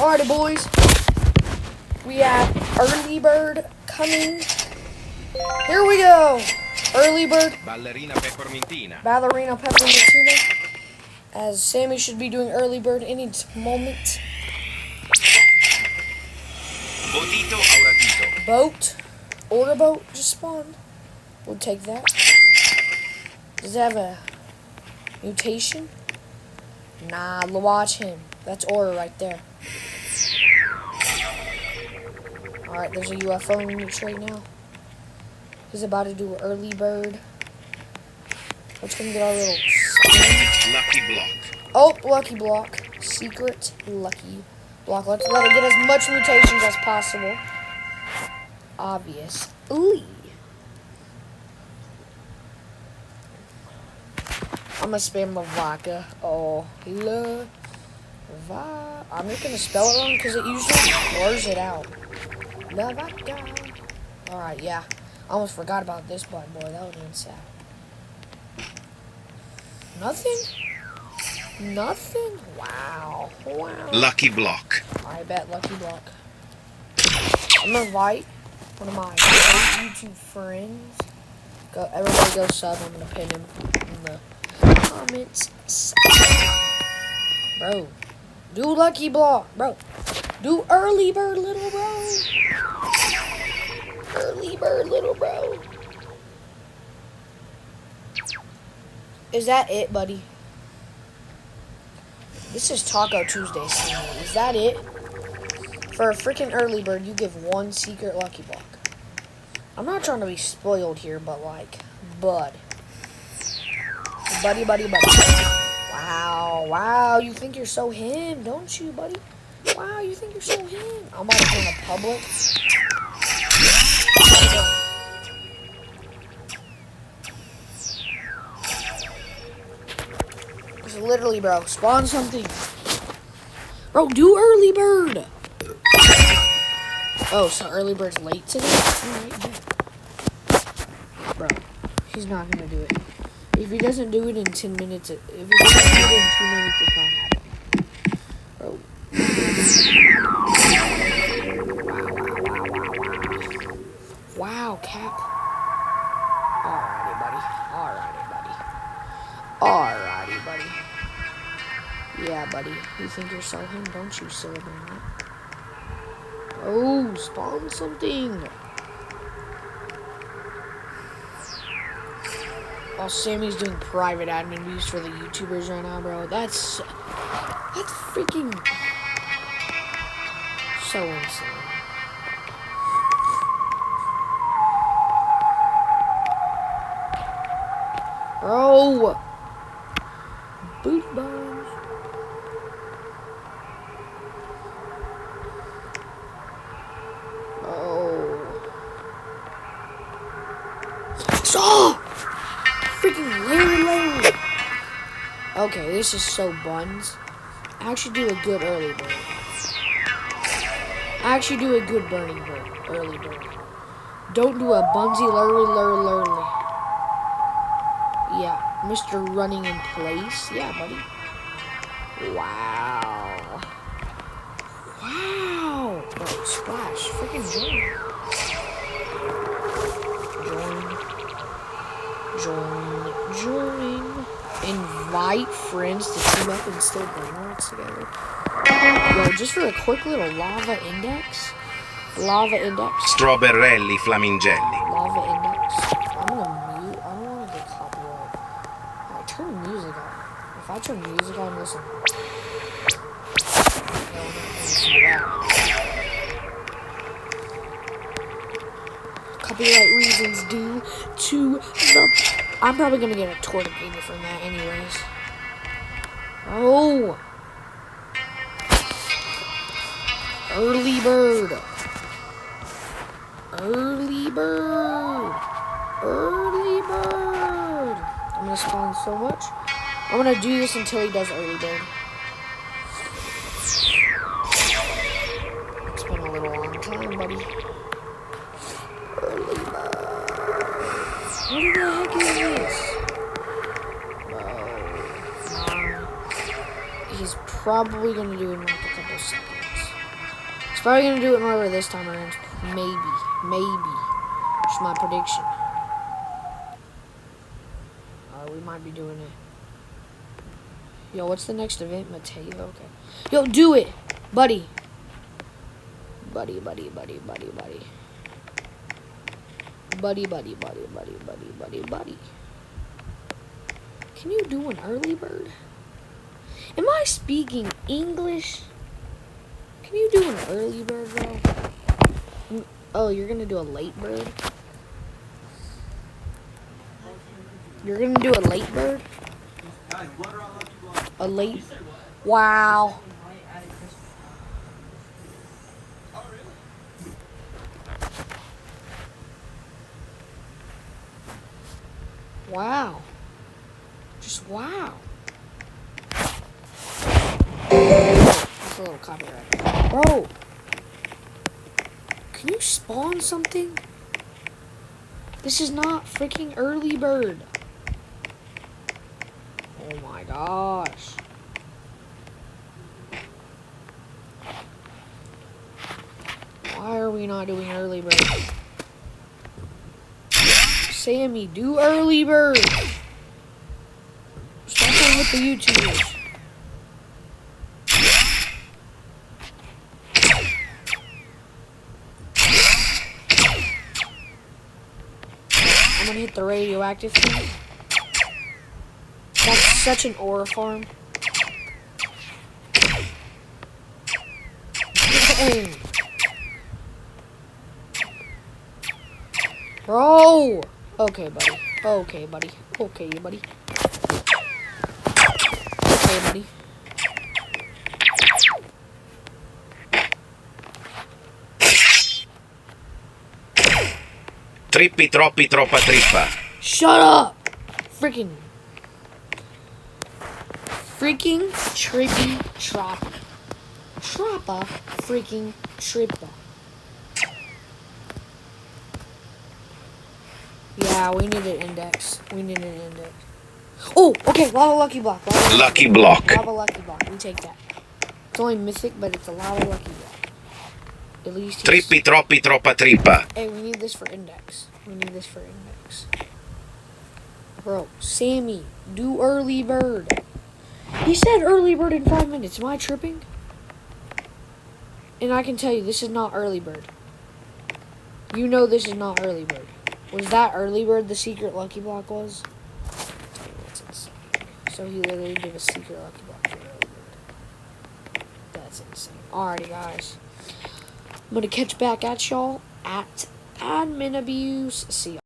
Alrighty, boys. We have Early Bird coming. Here we go. Early Bird. Ballerina Peppermintina. Ballerina Peppermintina. As Sammy should be doing Early Bird any moment. Botito Auratito. Boat. Order boat just spawned. We'll take that. Does it have a mutation? Nah, watch him. That's Aura right there. Alright, there's a UFO in your tray now. He's about to do Early Bird. Let's go get our little spin. Lucky block. Oh, Lucky Block. Secret Lucky Block. Let's let it get as much mutations as possible. Obviously. I'm gonna spam the vodka. Oh, I'm just gonna spell it wrong because it usually blurs it out. La vodka. Alright, yeah. I almost forgot about this button, boy. That would have been sad. Nothing? Nothing? Wow. Wow. Lucky block. I bet Lucky Block. I'm gonna invite one of my YouTube friends. Everybody go sub. I'm gonna pin him in the comments section. Bro. Do Lucky Block, bro. Do Early Bird, little bro. Early Bird, little bro. Is that it, buddy? This is Taco Tuesday, Sammy. Is that it? For a freaking Early Bird, you give one secret Lucky Block. I'm not trying to be spoiled here, but like, bud. Buddy. Wow, wow, you think you're so him, don't you, buddy? Wow, you think you're so him. I'm about to go in a public. Just literally, bro, spawn something. Bro, do Early Bird. Oh, so Early Bird's late today? Alright, yeah. Bro, he's not gonna do it. If he doesn't do it in 10 minutes, if he doesn't do it in 2 minutes, it's not happening. Bro. Wow, Cap. Alrighty, buddy. Yeah, buddy. You think you're so him, don't you, silly man? Oh, spawn something. While Sammy's doing private admin views for the YouTubers right now, bro. That's freaking so insane. Bro. Boot bombs. Oh. Stop! Freaking Larry. Okay, this is so buns. Actually do a good Early Bird. Actually do a good burning bird. Early Bird. Don't do a bunsy lurly. Yeah, Mr. Running in Place. Yeah, buddy. Wow. Wow. Bro, splash. Freaking join. Invite friends to team up and still burn worlds together. Yo, just for a quick little lava index. Strawberrelli flamingelli. Lava index. I'm gonna mute. I don't want to get copyright. I turn music on. If I turn music on, listen. Copyright reasons due to the... I'm probably gonna get a Tortigator from that anyways. Oh! Early Bird! I'm gonna spawn so much. I'm gonna do this until he does Early Bird. It's been a little long time, buddy. Early Bird. What the heck is this? Bro. He's probably gonna do it in like a couple seconds. probably gonna do it in order this time around. Maybe. It's my prediction. We might be doing it. Yo, what's the next event? Mateo. Okay. Yo, do it, buddy. Buddy. Can you do an early bird? Am I speaking English? Can you do an early bird, bro? Oh, you're gonna do a late bird? You're gonna do a late bird? A late? Wow. Wow. Just wow. That's a little copyright. Bro. Can you spawn something? This is not freaking early bird. Oh my gosh. Why are we not doing early bird? Sammy, do early bird. Stop playing with the YouTubers. I'm gonna hit the radioactive thing. That's such an ore farm. Dang. Bro! Okay, buddy. Okay, buddy. Okay, buddy. Okay, buddy. Trippi troppi troppa trippa. Shut up! Freaking trippy troppa. Troppa freaking trippa. Yeah, we need an index. Oh, okay, lava lucky block. Lucky block. Lava lucky block. We take that. It's only mythic, but it's a lava lucky block. At least. Trippi troppi troppa trippa. Hey, we need this for index. Bro, Sammy, do early bird. He said early bird in 5 minutes. Am I tripping? And I can tell you, this is not early bird. You know this is not early bird. Was that early bird the secret lucky block was? So he literally did a secret lucky block for early bird. That's insane. Alrighty, guys. I'm gonna catch back at y'all at admin abuse. See ya.